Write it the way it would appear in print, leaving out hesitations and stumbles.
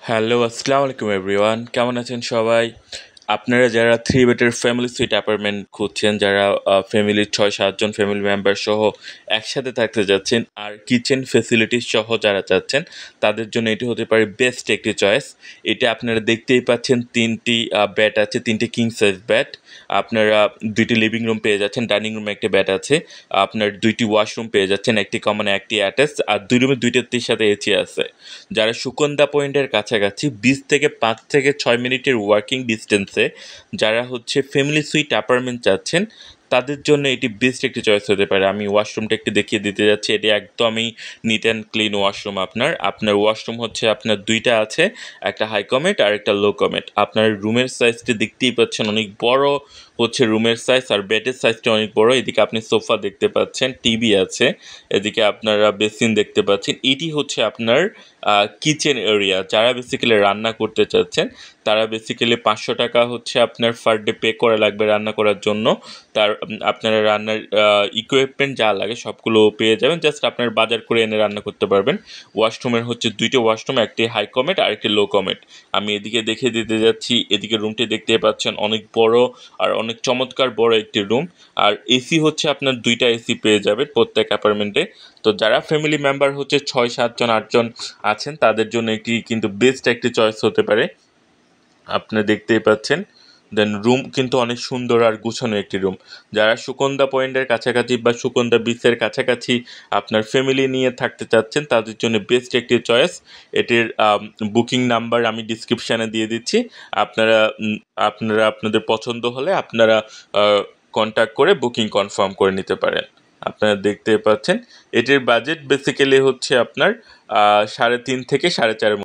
Hello, আসসালামু আলাইকুম everyone. কেমন আছেন সবাই? আপনারা যারা 3 বেডের ফ্যামিলি সুইট অ্যাপার্টমেন্ট খুঁজছেন, যারা ফ্যামিলির ৬-৭ জন ফ্যামিলি মেম্বার সহ একসাথে থাকতে যাচ্ছেন আর কিচেন ফেসিলিটিস সহ যারা চাচ্ছেন, তাদের জন্য এটি হতে পারে বেস্ট একটি চয়েস। এটা আপনারা দেখতেই পাচ্ছেন ৩টি বেড আছে, ৩টি কিং সাইজ বেড। আপনারা ২টি লিভিং রুম পেয়ে যাচ্ছেন, ডাইনিং রুমে একটি বেড আছে। আপনার ২টি ওয়াশরুম পেয়ে যাচ্ছেন, একটি কমন একটি অ্যাটাচ, আর ২ রুমে ২টির সাথে এসি আছে। যারা সুকন্দা পয়েন্টের কাছাকাছি ২০ থেকে ৫ থেকে ৬ মিনিটের ওয়াকিং ডিস্টেন্সে যারা হচ্ছে ফ্যামিলি সুইট অ্যাপার্টমেন্ট চাচ্ছেন, তাদের জন্য এটি বেস্ট একটি চয়েস হতে পারে। আমি ওয়াশরুমটা একটু দেখিয়ে দিতে যাচ্ছি। এটি একদমই নিট অ্যান্ড ক্লিন ওয়াশরুম। আপনার ওয়াশরুম হচ্ছে আপনার ২টা আছে, একটা হাই কমেট আর একটা লো কমেট। আপনার রুমের সাইজটি দেখতেই পাচ্ছেন, অনেক বড় হচ্ছে রুমের সাইজ, আর বেডের সাইজটা অনেক বড়। এদিকে আপনি সোফা দেখতে পাচ্ছেন, টিভি আছে, এদিকে আপনারা বেসিন দেখতে পাচ্ছেন। এটি হচ্ছে আপনার কিচেন এরিয়া। যারা বেসিক্যালি রান্না করতে চাচ্ছেন, তারা বেসিক্যালি ৫০০ টাকা হচ্ছে আপনার পার ডে পে করা লাগবে রান্না করার জন্য। আপনারা রান্নার ইকুইপমেন্ট যা লাগে সবগুলো পেয়ে যাবেন, জাস্ট আপনার বাজার করে এনে রান্না করতে পারবেন। ওয়াশরুমের হচ্ছে ২টি ওয়াশরুম, একটি হাই কমেট আর একটি লো কমেট। আমি এদিকে দেখিয়ে দিতে যাচ্ছি। এদিকে রুমটি দেখতে পাচ্ছেন, অনেক বড় আর অনেক চমৎকার বড় একটি রুম। আর এসি হচ্ছে আপনার ২টা এসি পেয়ে যাবেন প্রত্যেক অ্যাপার্টমেন্টে। তো যারা ফ্যামিলি মেম্বার হচ্ছে ৬-৭ জন ৮ জন আছেন, তাদের জন্য এটি কিন্তু বেস্ট একটি চয়েস হতে পারে। আপনি দেখতেই পাচ্ছেন। দেন রুম কিন্তু অনেক সুন্দর আর গুছানো একটি রুম। যারা সুকন্দা পয়েন্টের কাছাকাছি বা সুকন্দা বিচের কাছাকাছি আপনার ফ্যামিলি নিয়ে থাকতে চাচ্ছেন, তাদের জন্য বেস্ট একটি চয়েস। এটির বুকিং নাম্বার আমি ডিসক্রিপশানে দিয়ে দিচ্ছি। আপনারা আপনাদের পছন্দ হলে আপনারা কন্ট্যাক্ট করে বুকিং কনফার্ম করে নিতে পারেন। আপনারা দেখতে পাচ্ছেন এটির বাজেট বেসিক্যালি হচ্ছে আপনার ৩.৫ থেকে ৪.৫